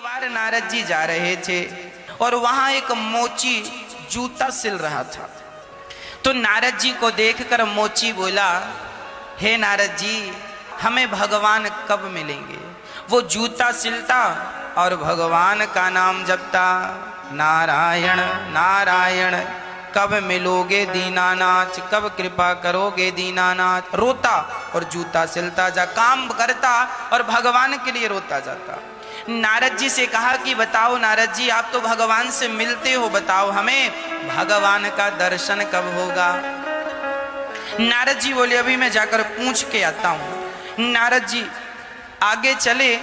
बार नारद जी जा रहे थे और वहां एक मोची जूता सिल रहा था। तो नारद जी को देखकर मोची बोला, हे नारद जी, हमें भगवान कब मिलेंगे? वो जूता सिलता और भगवान का नाम जपता, नारायण नारायण, कब मिलोगे दीनानाथ, कब कृपा करोगे दीनानाथ। रोता और जूता सिलता जा, काम करता और भगवान के लिए रोता जाता। नारद जी से कहा कि बताओ नारद जी, आप तो भगवान से मिलते हो, बताओ हमें भगवान का दर्शन कब होगा? नारद जी बोले, अभी मैं जाकर पूछ के आता हूं। नारद जी आगे चले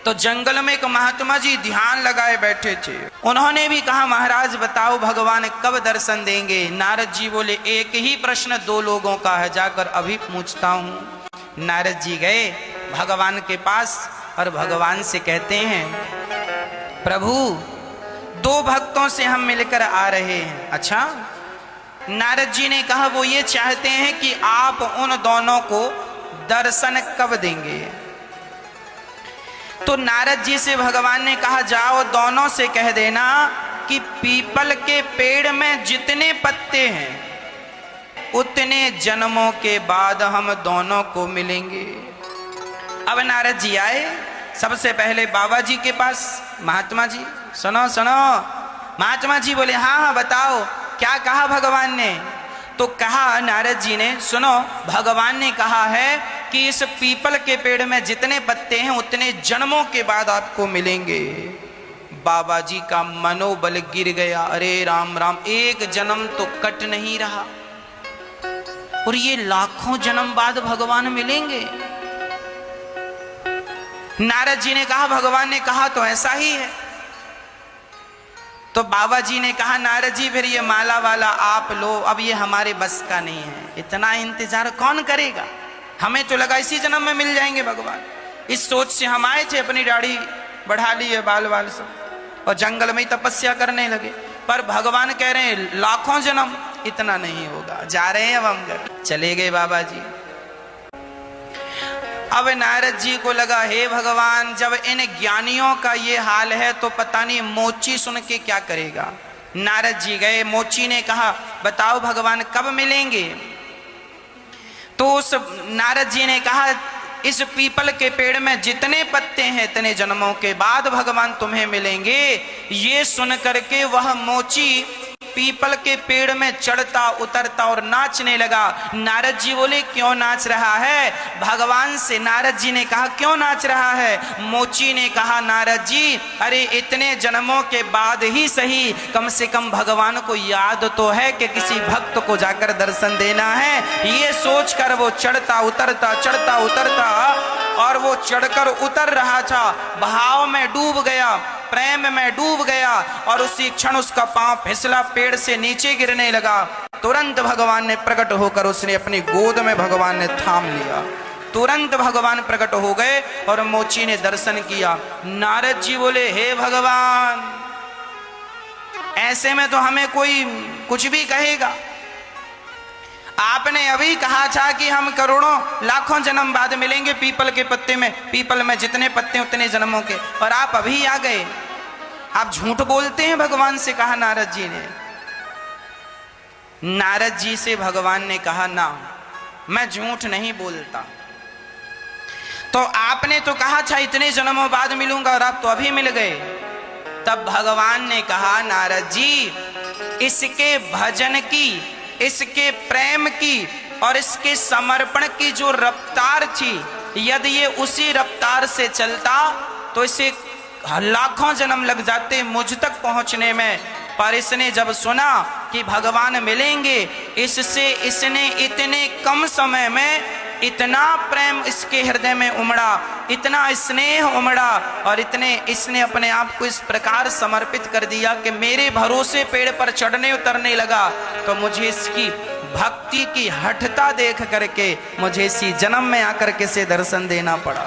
तो जंगल में एक महात्मा जी ध्यान लगाए बैठे थे। उन्होंने भी कहा, महाराज बताओ भगवान कब दर्शन देंगे? नारद जी बोले, एक ही प्रश्न दो लोगों का है, जाकर अभी पूछता हूं। नारद जी गए भगवान के पास और भगवान से कहते हैं, प्रभु दो भक्तों से हम मिलकर आ रहे हैं। अच्छा? नारद जी ने कहा, वो ये चाहते हैं कि आप उन दोनों को दर्शन कब देंगे? तो नारद जी से भगवान ने कहा, जाओ दोनों से कह देना कि पीपल के पेड़ में जितने पत्ते हैं उतने जन्मों के बाद हम दोनों को मिलेंगे। अब नारद जी आए, सबसे पहले बाबा जी के पास। महात्मा जी सुनो सुनो। महात्मा जी बोले, हाँ हाँ बताओ क्या कहा भगवान ने? तो कहा नारद जी ने, सुनो भगवान ने कहा है कि इस पीपल के पेड़ में जितने पत्ते हैं उतने जन्मों के बाद आपको मिलेंगे। बाबा जी का मनोबल गिर गया। अरे राम राम, एक जन्म तो कट नहीं रहा और ये लाखों जन्म बाद भगवान मिलेंगे। नारद जी ने कहा, भगवान ने कहा तो ऐसा ही है। तो बाबा जी ने कहा, नारद जी फिर ये माला वाला आप लो, अब ये हमारे बस का नहीं है, इतना इंतजार कौन करेगा? हमें तो लगा इसी जन्म में मिल जाएंगे भगवान। इस सोच से हम आए थे, अपनी दाढ़ी बढ़ा ली है, बाल बाल सब, और जंगल में ही तपस्या करने लगे। पर भगवान कह रहे हैं लाखों जन्म, इतना नहीं होगा। जा रहे हैं अब हम घर। चले गए बाबा जी। अब नारद जी को लगा, हे भगवान, जब इन ज्ञानियों का ये हाल है तो पता नहीं मोची सुन के क्या करेगा। नारद जी गए, मोची ने कहा, बताओ भगवान कब मिलेंगे? तो उस नारद जी ने कहा, इस पीपल के पेड़ में जितने पत्ते हैं इतने जन्मों के बाद भगवान तुम्हें मिलेंगे। ये सुन करके वह मोची पीपल के पेड़ में चढ़ता उतरता और नाचने लगा। नारद जी बोले, क्यों नाच रहा है? भगवान से नारद जी ने कहा, क्यों नाच रहा है? मोची ने कहा, नारद जी, अरे इतने जन्मों के बाद ही सही, कम से कम भगवान को याद तो है कि किसी भक्त को जाकर दर्शन देना है। ये सोचकर वो चढ़ता उतरता और वो चढ़कर उतर रहा था, भाव में डूब गया, प्रेम में डूब गया और उसी क्षण उसका पांव फिसला, पेड़ से नीचे गिरने लगा। तुरंत भगवान ने प्रकट होकर उसने अपनी गोद में भगवान ने थाम लिया। तुरंत भगवान प्रकट हो गए और मोची ने दर्शन किया। नारद जी बोले, हे भगवान, ऐसे में तो हमें कोई कुछ भी कहेगा। आपने अभी कहा था कि हम करोड़ों लाखों जन्म बाद मिलेंगे पीपल के पत्ते में, पीपल में जितने पत्ते उतने जन्मों के, और आप अभी आ गए। आप झूठ बोलते हैं, भगवान से कहा नारद जी ने। नारद जी से भगवान ने कहा, ना, मैं झूठ नहीं बोलता। तो आपने तो कहा था इतने जन्मों बाद मिलूंगा और आप तो अभी मिल गए। तब भगवान ने कहा, नारद जी, इसके भजन की, इसके प्रेम की और इसके समर्पण की जो रफ्तार थी, यदि ये उसी रफ्तार से चलता तो इसे लाखों जन्म लग जाते मुझ तक पहुंचने में। पर इसने जब सुना कि भगवान मिलेंगे, इससे इसने इतने कम समय में इतना प्रेम इसके हृदय में उमड़ा, इतना स्नेह उमड़ा और इसने अपने आप को इस प्रकार समर्पित कर दिया कि मेरे भरोसे पेड़ पर चढ़ने उतरने लगा। तो मुझे इसकी भक्ति की हठता देख करके मुझे इसी जन्म में आकर के से दर्शन देना पड़ा।